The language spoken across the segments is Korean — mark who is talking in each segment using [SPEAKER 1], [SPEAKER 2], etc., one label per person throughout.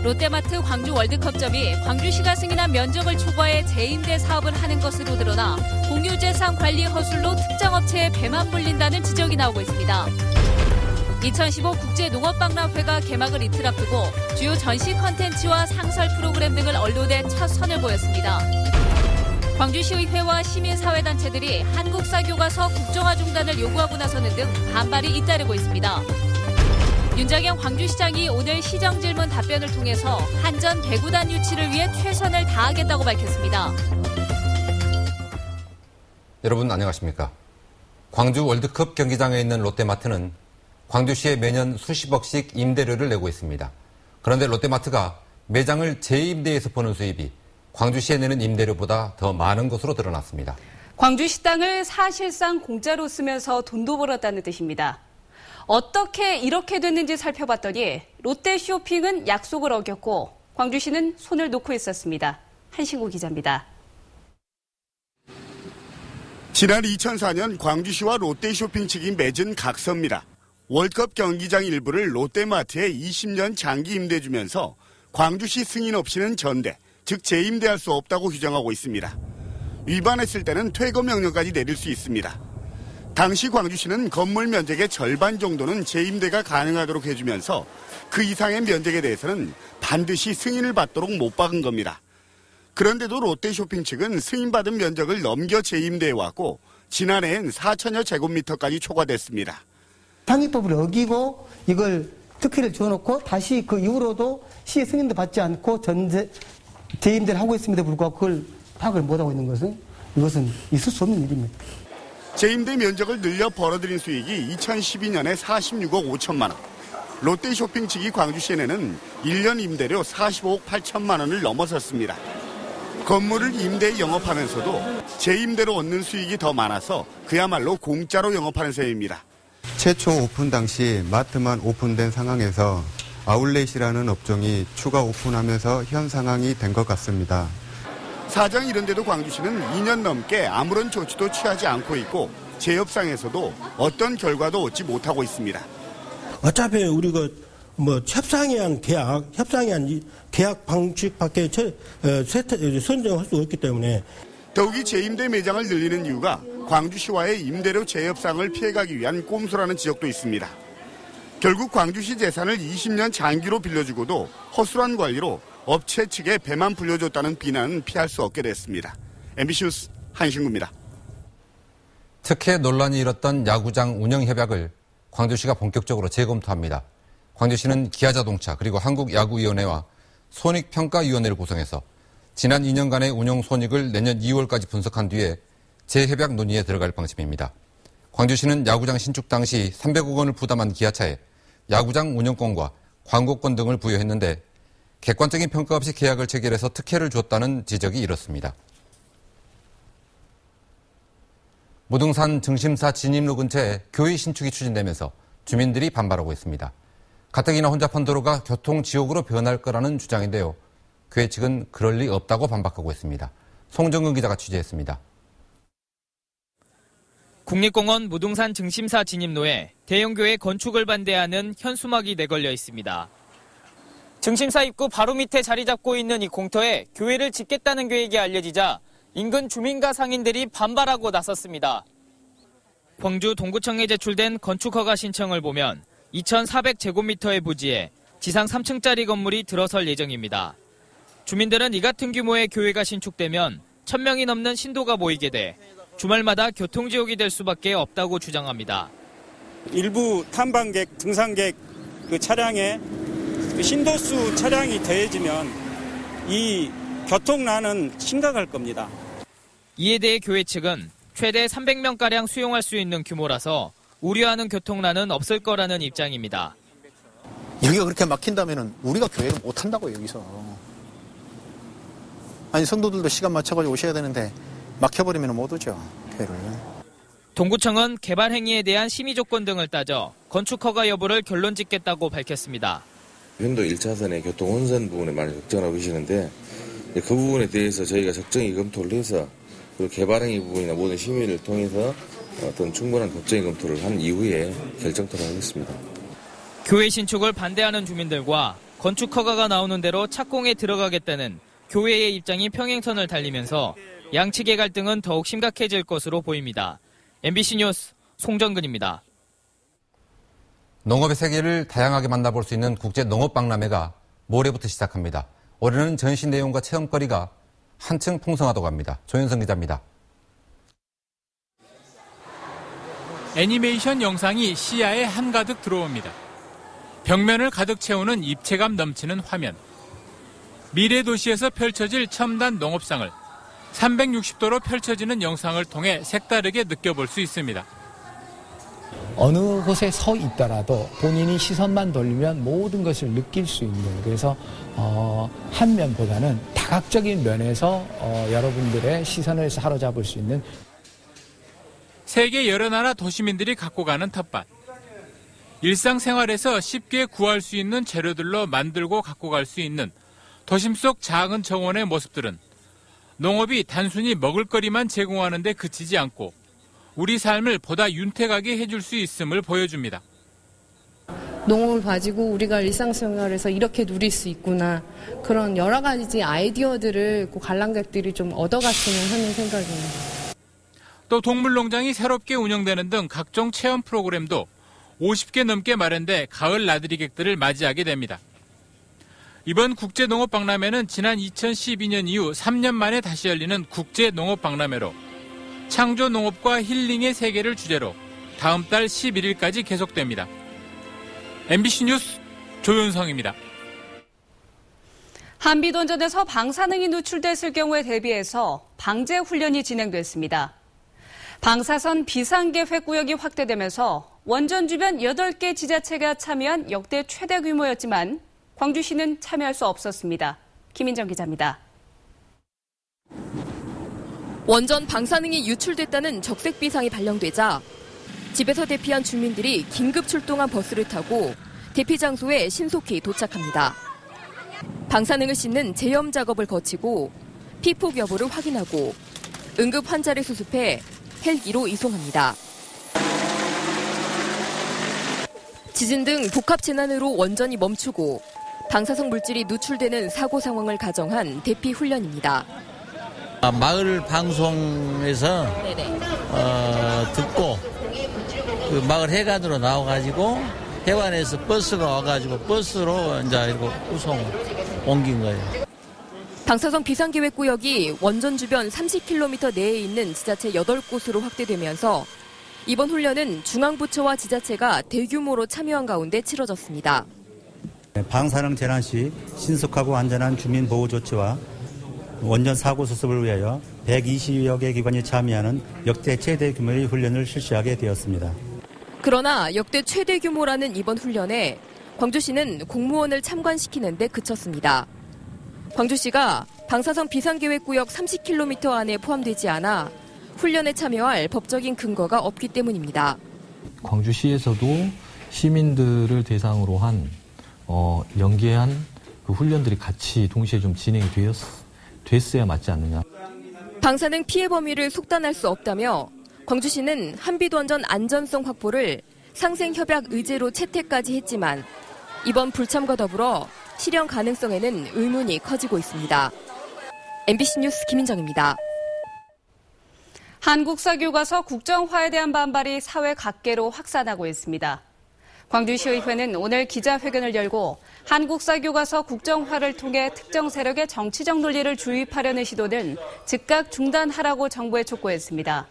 [SPEAKER 1] 롯데마트 광주 월드컵점이 광주시가 승인한 면적을 초과해 재임대 사업을 하는 것으로 드러나 공유재산 관리 허술로 특정 업체에 배만 불린다는 지적이 나오고 있습니다. 2015 국제농업박람회가 개막을 이틀 앞두고 주요 전시 컨텐츠와 상설 프로그램 등을 언론에 첫 선을 보였습니다. 광주시의회와 시민사회단체들이 한국사 교과서 국정화 중단을 요구하고 나서는 등 반발이 잇따르고 있습니다. 윤장현 광주시장이 오늘 시정질문 답변을 통해서 한전 배구단 유치를 위해 최선을 다하겠다고 밝혔습니다.
[SPEAKER 2] 여러분 안녕하십니까? 광주 월드컵 경기장에 있는 롯데마트는 광주시에 매년 수십억씩 임대료를 내고 있습니다. 그런데 롯데마트가 매장을 재임대해서 버는 수입이 광주시에 내는 임대료보다 더 많은 것으로 드러났습니다.
[SPEAKER 3] 광주시 땅을 사실상 공짜로 쓰면서 돈도 벌었다는 뜻입니다. 어떻게 이렇게 됐는지 살펴봤더니 롯데쇼핑은 약속을 어겼고 광주시는 손을 놓고 있었습니다. 한신구 기자입니다.
[SPEAKER 4] 지난 2004년 광주시와 롯데쇼핑 측이 맺은 각서입니다. 월드컵 경기장 일부를 롯데마트에 20년 장기 임대 주면서 광주시 승인 없이는 전대, 즉 재임대할 수 없다고 규정하고 있습니다. 위반했을 때는 퇴거 명령까지 내릴 수 있습니다. 당시 광주시는 건물 면적의 절반 정도는 재임대가 가능하도록 해주면서 그 이상의 면적에 대해서는 반드시 승인을 받도록 못 박은 겁니다. 그런데도 롯데쇼핑 측은 승인받은 면적을 넘겨 재임대해왔고 지난해엔 4천여 제곱미터까지 초과됐습니다.
[SPEAKER 5] 상위법을 어기고 이걸 특혜를 줘놓고 다시 그 이후로도 시 승인도 받지 않고 재임대를 하고 있음에도 불구하고 그걸 파악을 못하고 있는 것은 이것은 있을 수 없는 일입니다.
[SPEAKER 4] 재임대 면적을 늘려 벌어들인 수익이 2012년에 46억 5천만 원. 롯데쇼핑 측이 광주시에 내는 1년 임대료 45억 8천만 원을 넘어섰습니다. 건물을 임대에 영업하면서도 재임대로 얻는 수익이 더 많아서 그야말로 공짜로 영업하는 셈입니다.
[SPEAKER 6] 최초 오픈 당시 마트만 오픈된 상황에서 아울렛이라는 업종이 추가 오픈하면서 현 상황이 된 것 같습니다.
[SPEAKER 4] 사정 이런데도 광주시는 2년 넘게 아무런 조치도 취하지 않고 있고 재협상에서도 어떤 결과도 얻지 못하고 있습니다.
[SPEAKER 7] 어차피 우리가 협상에 한 계약 방식밖에 선정할 수 없기 때문에
[SPEAKER 4] 더욱이 재임대 매장을 늘리는 이유가 광주시와의 임대료 재협상을 피해가기 위한 꼼수라는 지적도 있습니다. 결국 광주시 재산을 20년 장기로 빌려주고도 허술한 관리로 업체 측에 배만 불려줬다는 비난은 피할 수 없게 됐습니다. MBC 뉴스 한신구입니다.
[SPEAKER 2] 특혜 논란이 일었던 야구장 운영 협약을 광주시가 본격적으로 재검토합니다. 광주시는 기아자동차 그리고 한국야구위원회와 손익평가위원회를 구성해서 지난 2년간의 운영 손익을 내년 2월까지 분석한 뒤에 재협약 논의에 들어갈 방침입니다. 광주시는 야구장 신축 당시 300억 원을 부담한 기아차에 야구장 운영권과 광고권 등을 부여했는데 객관적인 평가 없이 계약을 체결해서 특혜를 줬다는 지적이 일었습니다. 무등산 증심사 진입로 근처에 교회 신축이 추진되면서 주민들이 반발하고 있습니다. 가뜩이나 혼잡한 도로가 교통지옥으로 변할 거라는 주장인데요. 교회 측은 그럴 리 없다고 반박하고 있습니다. 송정근 기자가 취재했습니다.
[SPEAKER 8] 국립공원 무등산 증심사 진입로에 대형교회 건축을 반대하는 현수막이 내걸려 있습니다. 증심사 입구 바로 밑에 자리 잡고 있는 이 공터에 교회를 짓겠다는 계획이 알려지자 인근 주민과 상인들이 반발하고 나섰습니다. 광주 동구청에 제출된 건축허가 신청을 보면 2,400제곱미터의 부지에 지상 3층짜리 건물이 들어설 예정입니다. 주민들은 이 같은 규모의 교회가 신축되면 1,000명이 넘는 신도가 모이게 돼 주말마다 교통지옥이 될 수밖에 없다고 주장합니다.
[SPEAKER 9] 일부 탐방객, 등산객 차량에 신도수 차량이 더해지면 이 교통난은 심각할 겁니다.
[SPEAKER 8] 이에 대해 교회 측은 최대 300명가량 수용할 수 있는 규모라서 우려하는 교통난은 없을 거라는 입장입니다.
[SPEAKER 10] 여기가 그렇게 막힌다면 우리가 교회를 못 한다고요, 여기서. 아니, 성도들도 시간 맞춰가지고 오셔야 되는데 막혀버리면 못 오죠, 교회를.
[SPEAKER 8] 동구청은 개발 행위에 대한 심의 조건 등을 따져 건축 허가 여부를 결론 짓겠다고 밝혔습니다.
[SPEAKER 11] 현도 1차선의 교통 혼선 부분에 많이 걱정하고 계시는데 그 부분에 대해서 저희가 적정히 검토를 해서 그리고 개발 행위 부분이나 모든 심의를 통해서 어떤 충분한 법적인 검토를 한 이후에 결정토록 하겠습니다.
[SPEAKER 8] 교회 신축을 반대하는 주민들과 건축 허가가 나오는 대로 착공에 들어가겠다는 교회의 입장이 평행선을 달리면서 양측의 갈등은 더욱 심각해질 것으로 보입니다. MBC 뉴스 송정근입니다.
[SPEAKER 2] 농업의 세계를 다양하게 만나볼 수 있는 국제농업박람회가 모레부터 시작합니다. 올해는 전시 내용과 체험거리가 한층 풍성하다고 합니다. 조현성 기자입니다.
[SPEAKER 12] 애니메이션 영상이 시야에 한가득 들어옵니다. 벽면을 가득 채우는 입체감 넘치는 화면. 미래 도시에서 펼쳐질 첨단 농업상을 360도로 펼쳐지는 영상을 통해 색다르게 느껴볼 수 있습니다.
[SPEAKER 13] 어느 곳에 서 있더라도 본인이 시선만 돌리면 모든 것을 느낄 수 있는, 그래서 한 면보다는 다각적인 면에서 여러분들의 시선을 사로잡을 수 있는.
[SPEAKER 12] 세계 여러 나라 도시민들이 갖고 가는 텃밭. 일상생활에서 쉽게 구할 수 있는 재료들로 만들고 갖고 갈 수 있는 도심 속 작은 정원의 모습들은 농업이 단순히 먹을거리만 제공하는 데 그치지 않고 우리 삶을 보다 윤택하게 해줄 수 있음을 보여줍니다.
[SPEAKER 14] 농업을 가지고 우리가 일상생활에서 이렇게 누릴 수 있구나, 그런 여러 가지 아이디어들을 관람객들이 좀 얻어갔으면 하는 생각입니다.
[SPEAKER 12] 또 동물농장이 새롭게 운영되는 등 각종 체험 프로그램도 50개 넘게 마련돼 가을 나들이객들을 맞이하게 됩니다. 이번 국제농업박람회는 지난 2012년 이후 3년 만에 다시 열리는 국제농업박람회로 창조농업과 힐링의 세계를 주제로 다음 달 11일까지 계속됩니다. MBC 뉴스 조윤성입니다.
[SPEAKER 3] 한비도전에서 방사능이 누출됐을 경우에 대비해서 방제 훈련이 진행됐습니다. 방사선 비상계획구역이 확대되면서 원전 주변 8개 지자체가 참여한 역대 최대 규모였지만 광주시는 참여할 수 없었습니다. 김인정 기자입니다.
[SPEAKER 15] 원전 방사능이 유출됐다는 적색 비상이 발령되자 집에서 대피한 주민들이 긴급 출동한 버스를 타고 대피 장소에 신속히 도착합니다. 방사능을 씻는 제염 작업을 거치고 피폭 여부를 확인하고 응급 환자를 수습해 헬기로 이송합니다. 지진 등 복합 재난으로 원전이 멈추고 방사성 물질이 누출되는 사고 상황을 가정한 대피 훈련입니다.
[SPEAKER 16] 마을 방송에서 듣고 그 마을 해관으로 나와가지고 해관에서 버스가 와가지고 버스로 이제 이렇게 후송 옮긴 거예요.
[SPEAKER 15] 방사성 비상계획구역이 원전 주변 30km 내에 있는 지자체 8곳으로 확대되면서 이번 훈련은 중앙부처와 지자체가 대규모로 참여한 가운데 치러졌습니다.
[SPEAKER 17] 방사능 재난 시 신속하고 안전한 주민 보호 조치와 원전 사고 수습을 위하여 120여 개 기관이 참여하는 역대 최대 규모의 훈련을 실시하게 되었습니다.
[SPEAKER 15] 그러나 역대 최대 규모라는 이번 훈련에 광주시는 공무원을 참관시키는 데 그쳤습니다. 광주시가 방사성 비상계획구역 30km 안에 포함되지 않아 훈련에 참여할 법적인 근거가 없기 때문입니다.
[SPEAKER 18] 광주시에서도 시민들을 대상으로 한 연계한 그 훈련들이 같이 동시에 좀 진행이 됐어야 맞지 않느냐.
[SPEAKER 15] 방사능 피해 범위를 속단할 수 없다며 광주시는 한비도원전 안전성 확보를 상생협약 의제로 채택까지 했지만 이번 불참과 더불어 실현 가능성에는 의문이 커지고 있습니다. MBC 뉴스 김인정입니다.
[SPEAKER 3] 한국사 교과서 국정화에 대한 반발이 사회 각계로 확산하고 있습니다. 광주시의회는 오늘 기자회견을 열고 한국사 교과서 국정화를 통해 특정 세력의 정치적 논리를 주입하려는 시도는 즉각 중단하라고 정부에 촉구했습니다.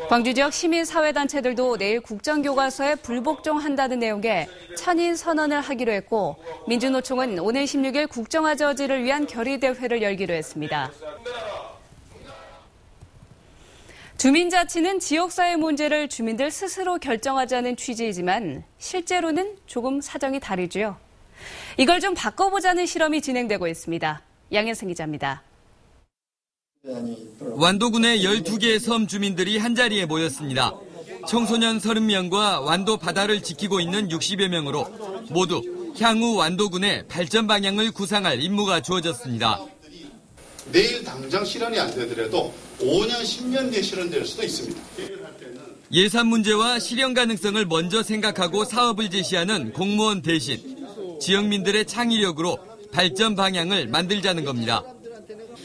[SPEAKER 3] 광주 지역 시민사회단체들도 내일 국정교과서에 불복종한다는 내용의 천인 선언을 하기로 했고 민주노총은 오늘 16일 국정화 저지를 위한 결의대회를 열기로 했습니다. 주민자치는 지역사회 문제를 주민들 스스로 결정하자는 취지이지만 실제로는 조금 사정이 다르죠. 이걸 좀 바꿔보자는 실험이 진행되고 있습니다. 양현승 기자입니다.
[SPEAKER 19] 완도군의 12개의 섬 주민들이 한자리에 모였습니다. 청소년 30명과 완도 바다를 지키고 있는 60여 명으로 모두 향후 완도군의 발전 방향을 구상할 임무가 주어졌습니다.
[SPEAKER 20] 내일 당장 실현이 안 되더라도 5년, 10년 뒤에 실현될 수도 있습니다.
[SPEAKER 19] 예산 문제와 실현 가능성을 먼저 생각하고 사업을 제시하는 공무원 대신 지역민들의 창의력으로 발전 방향을 만들자는 겁니다.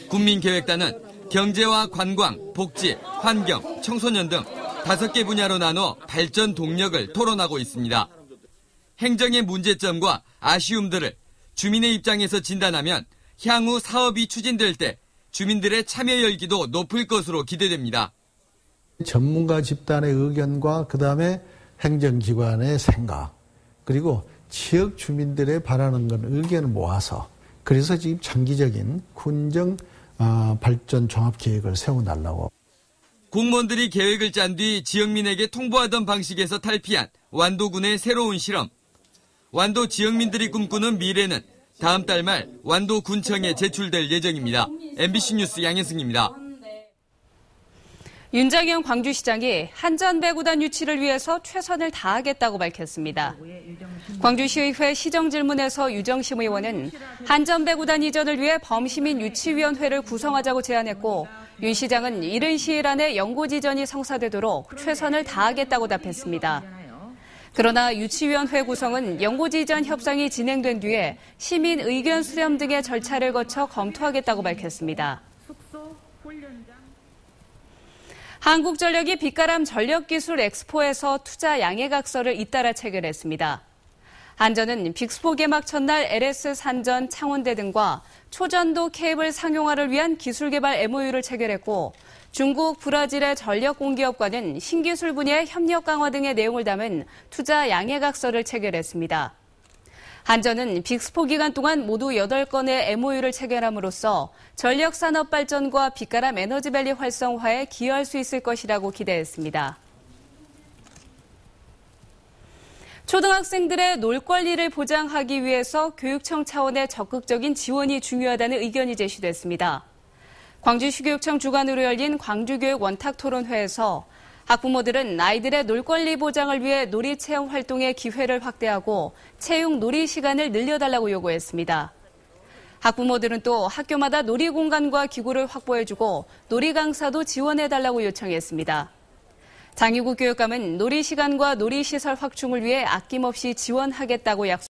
[SPEAKER 19] 국민계획단은 경제와 관광, 복지, 환경, 청소년 등 5개 분야로 나눠 발전 동력을 토론하고 있습니다. 행정의 문제점과 아쉬움들을 주민의 입장에서 진단하면 향후 사업이 추진될 때 주민들의 참여 열기도 높을 것으로 기대됩니다.
[SPEAKER 21] 전문가 집단의 의견과 그다음에 행정기관의 생각 그리고 지역 주민들의 바라는 건 의견을 모아서 그래서 지금 장기적인 군정 발전 종합계획을 세워달라고.
[SPEAKER 19] 공무원들이 계획을 짠 뒤 지역민에게 통보하던 방식에서 탈피한 완도군의 새로운 실험. 완도 지역민들이 꿈꾸는 미래는 다음 달 말 완도군청에 제출될 예정입니다. MBC 뉴스 양혜승입니다.
[SPEAKER 3] 윤장현 광주시장이 한전배구단 유치를 위해서 최선을 다하겠다고 밝혔습니다. 광주시의회 시정질문에서 유정심 의원은 한전배구단 이전을 위해 범시민 유치위원회를 구성하자고 제안했고 윤 시장은 이른 시일 안에 연고지전이 성사되도록 최선을 다하겠다고 답했습니다. 그러나 유치위원회 구성은 연고지전 협상이 진행된 뒤에 시민 의견 수렴 등의 절차를 거쳐 검토하겠다고 밝혔습니다. 한국전력이 빛가람 전력기술 엑스포에서 투자 양해각서를 잇따라 체결했습니다. 한전은 빅스포 개막 첫날 LS 산전, 창원대 등과 초전도 케이블 상용화를 위한 기술개발 MOU를 체결했고 중국, 브라질의 전력 공기업과는 신기술 분야의 협력 강화 등의 내용을 담은 투자 양해각서를 체결했습니다. 한전은 빅스포 기간 동안 모두 8건의 MOU를 체결함으로써 전력산업 발전과 빛가람 에너지밸리 활성화에 기여할 수 있을 것이라고 기대했습니다. 초등학생들의 놀 권리를 보장하기 위해서 교육청 차원의 적극적인 지원이 중요하다는 의견이 제시됐습니다. 광주시교육청 주관으로 열린 광주교육 원탁토론회에서 학부모들은 아이들의 놀 권리 보장을 위해 놀이체험 활동의 기회를 확대하고 체육 놀이 시간을 늘려달라고 요구했습니다. 학부모들은 또 학교마다 놀이 공간과 기구를 확보해주고 놀이 강사도 지원해달라고 요청했습니다. 장유국 교육감은 놀이 시간과 놀이 시설 확충을 위해 아낌없이 지원하겠다고 약속했습니다.